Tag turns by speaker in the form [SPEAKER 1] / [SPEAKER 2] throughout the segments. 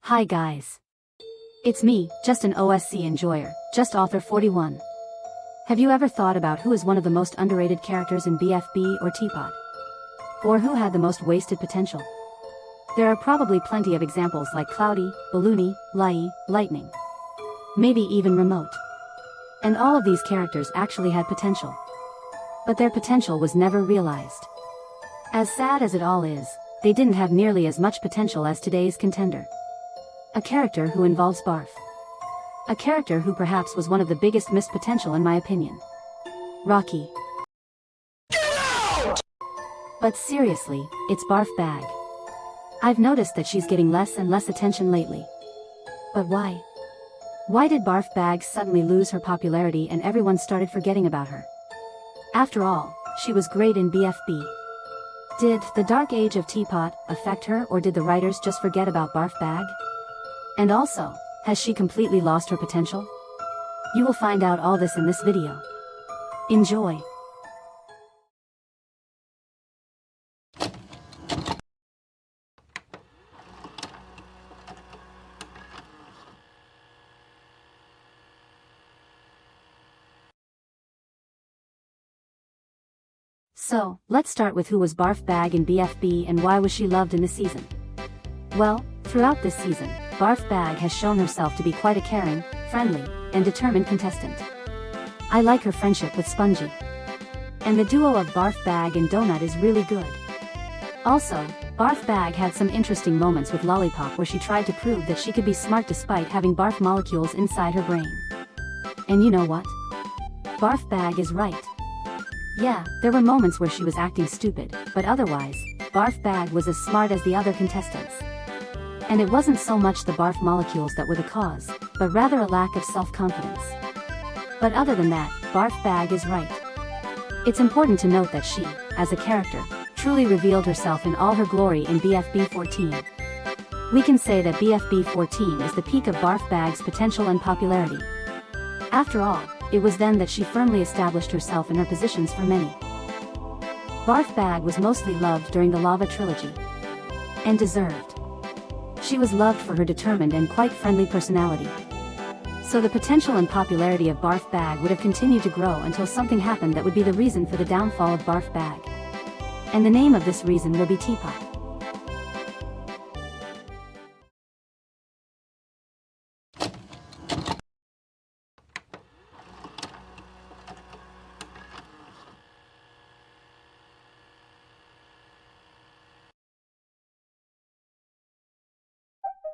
[SPEAKER 1] Hi guys. It's me, just an OSC enjoyer, just author 41. Have you ever thought about who is one of the most underrated characters in BFB or TPOT? Or who had the most wasted potential? There are probably plenty of examples like Cloudy, Balloony, Lai, Lightning. Maybe even Remote. And all of these characters actually had potential. But their potential was never realized. As sad as it all is, they didn't have nearly as much potential as today's contender. A character who involves Barf. A character who perhaps was one of the biggest missed potential in my opinion. Rocky. But seriously, it's Barf Bag. I've noticed that she's getting less and less attention lately. But why? Why did Barf Bag suddenly lose her popularity and everyone started forgetting about her? After all, she was great in BFB. Did the dark age of TPOT affect her, or did the writers just forget about Barf Bag? And also, has she completely lost her potential? You will find out all this in this video. Enjoy! So, let's start with who was Barf Bag in BFB and why was she loved in this season. Well, throughout this season, Barf Bag has shown herself to be quite a caring, friendly, and determined contestant. I like her friendship with Spongy. And the duo of Barf Bag and Donut is really good. Also, Barf Bag had some interesting moments with Lollipop where she tried to prove that she could be smart despite having barf molecules inside her brain. And you know what? Barf Bag is right. Yeah, there were moments where she was acting stupid, but otherwise, Barf Bag was as smart as the other contestants. And it wasn't so much the barf molecules that were the cause, but rather a lack of self-confidence. But other than that, Barf Bag is right. It's important to note that she, as a character, truly revealed herself in all her glory in BFB 14. We can say that BFB 14 is the peak of Barf Bag's potential and popularity. After all, it was then that she firmly established herself in her positions for many. Barf Bag was mostly loved during the Lava Trilogy. And deserved. She was loved for her determined and quite friendly personality. So the potential and popularity of Barf Bag would have continued to grow until something happened that would be the reason for the downfall of Barf Bag. And the name of this reason will be TPOT.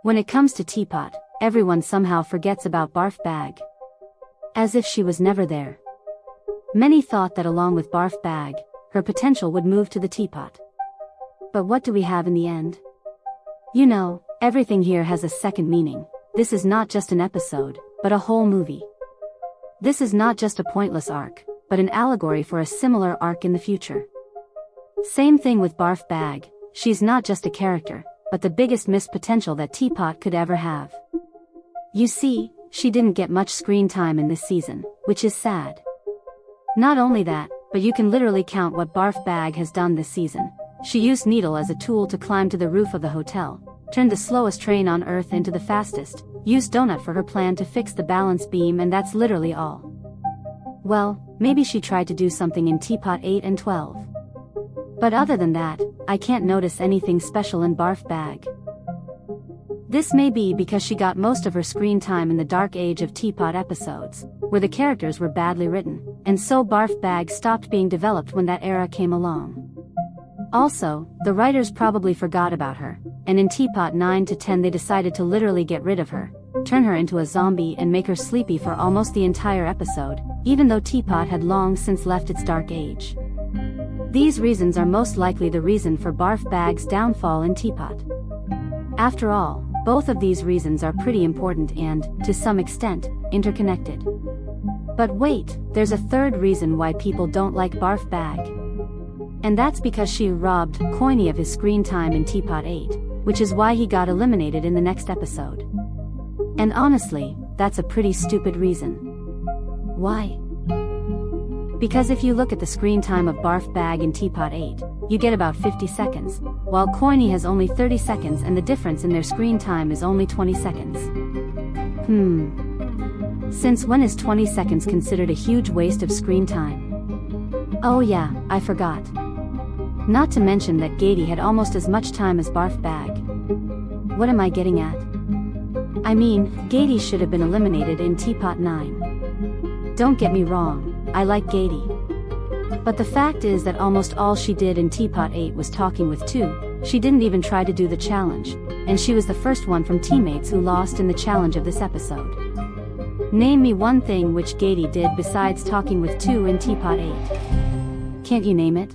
[SPEAKER 1] When it comes to TPOT, everyone somehow forgets about Barf Bag. As if she was never there. Many thought that along with Barf Bag, her potential would move to the TPOT. But what do we have in the end? You know, everything here has a second meaning. This is not just an episode, but a whole movie. This is not just a pointless arc, but an allegory for a similar arc in the future. Same thing with Barf Bag, she's not just a character, but the biggest missed potential that TPOT could ever have. You see, she didn't get much screen time in this season, which is sad. Not only that, but you can literally count what Barf Bag has done this season. She used Needle as a tool to climb to the roof of the hotel, turned the slowest train on Earth into the fastest, used Donut for her plan to fix the balance beam, and that's literally all. Well, maybe she tried to do something in TPOT 8 and 12. But other than that, I can't notice anything special in Barf Bag. This may be because she got most of her screen time in the dark age of TPOT episodes, where the characters were badly written, and so Barf Bag stopped being developed when that era came along. Also, the writers probably forgot about her, and in TPOT 9 to 10 they decided to literally get rid of her, turn her into a zombie and make her sleepy for almost the entire episode, even though TPOT had long since left its dark age. These reasons are most likely the reason for Barf Bag's downfall in TPOT. After all, both of these reasons are pretty important and, to some extent, interconnected. But wait, there's a third reason why people don't like Barf Bag. And that's because she robbed Coiny of his screen time in TPOT 8, which is why he got eliminated in the next episode. And honestly, that's a pretty stupid reason. Why? Because if you look at the screen time of Barf Bag in TPOT 8, you get about 50 seconds, while Coiny has only 30 seconds and the difference in their screen time is only 20 seconds. Since when is 20 seconds considered a huge waste of screen time? Oh yeah, I forgot. Not to mention that Gady had almost as much time as Barf Bag. What am I getting at? I mean, Gady should have been eliminated in TPOT 9. Don't get me wrong, I like Gady. But the fact is that almost all she did in TPOT 8 was talking with 2, she didn't even try to do the challenge, and she was the first one from teammates who lost in the challenge of this episode. Name me one thing which Gady did besides talking with 2 in TPOT 8. Can't you name it?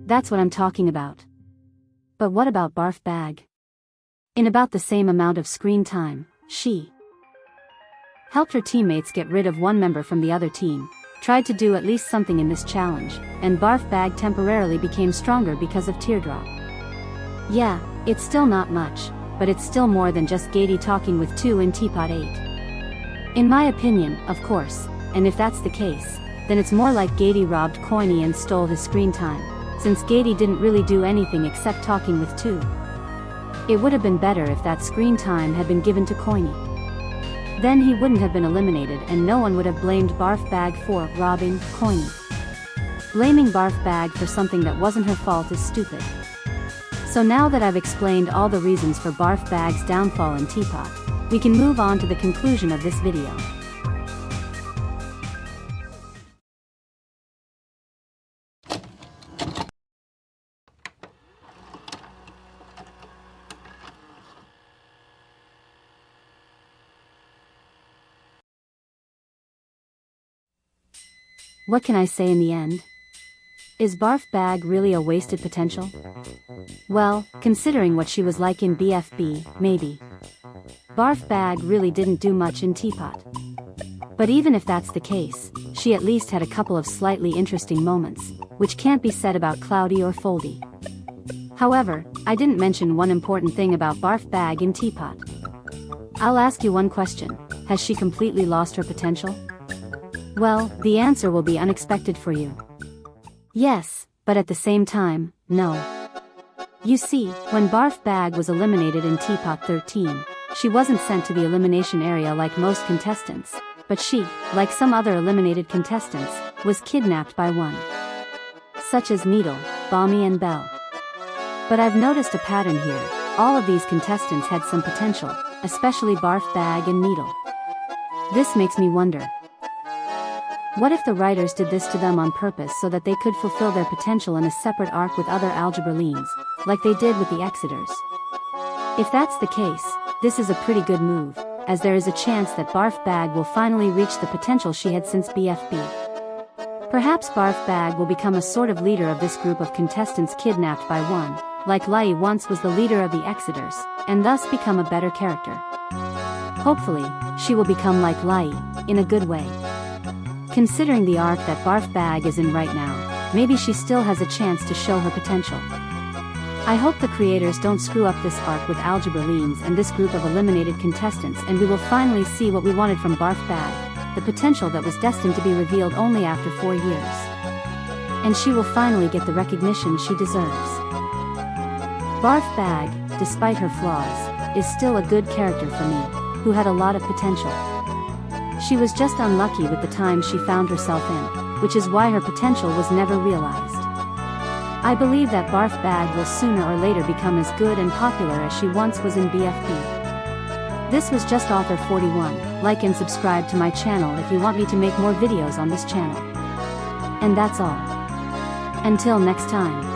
[SPEAKER 1] That's what I'm talking about. But what about Barf Bag? In about the same amount of screen time, she helped her teammates get rid of one member from the other team, tried to do at least something in this challenge, and Barf Bag temporarily became stronger because of Teardrop. Yeah, it's still not much, but it's still more than just Gady talking with 2 in TPOT 8. In my opinion, of course, and if that's the case, then it's more like Gady robbed Coiny and stole his screen time, since Gady didn't really do anything except talking with 2. It would have been better if that screen time had been given to Coiny. Then he wouldn't have been eliminated and no one would have blamed Barf Bag for robbing Coiny. Blaming Barf Bag for something that wasn't her fault is stupid. So now that I've explained all the reasons for Barf Bag's downfall in TPOT, we can move on to the conclusion of this video. What can I say in the end? Is Barf Bag really a wasted potential? Well, considering what she was like in BFB, maybe. Barf Bag really didn't do much in TPOT. But even if that's the case, she at least had a couple of slightly interesting moments, which can't be said about Cloudy or Foldy. However, I didn't mention one important thing about Barf Bag in TPOT. I'll ask you one question: has she completely lost her potential? Well, the answer will be unexpected for you. Yes, but at the same time, no. You see, when Barf Bag was eliminated in TPOT 13, she wasn't sent to the elimination area like most contestants, but she, like some other eliminated contestants, was kidnapped by one. Such as Needle, Bommy and Belle. But I've noticed a pattern here: all of these contestants had some potential, especially Barf Bag and Needle. This makes me wonder, what if the writers did this to them on purpose so that they could fulfill their potential in a separate arc with other algebra leans, like they did with the Exeters? If that's the case, this is a pretty good move, as there is a chance that Barf Bag will finally reach the potential she had since BFB. Perhaps Barf Bag will become a sort of leader of this group of contestants kidnapped by one, like Lai once was the leader of the Exeters, and thus become a better character. Hopefully, she will become like Lai, in a good way. Considering the arc that Barf Bag is in right now, maybe she still has a chance to show her potential. I hope the creators don't screw up this arc with algebra leans and this group of eliminated contestants, and we will finally see what we wanted from Barf Bag, the potential that was destined to be revealed only after 4 years. And she will finally get the recognition she deserves. Barf Bag, despite her flaws, is still a good character for me, who had a lot of potential. She was just unlucky with the times she found herself in, which is why her potential was never realized. I believe that Barf Bag will sooner or later become as good and popular as she once was in BFB. This was just Author 41, like and subscribe to my channel if you want me to make more videos on this channel. And that's all. Until next time.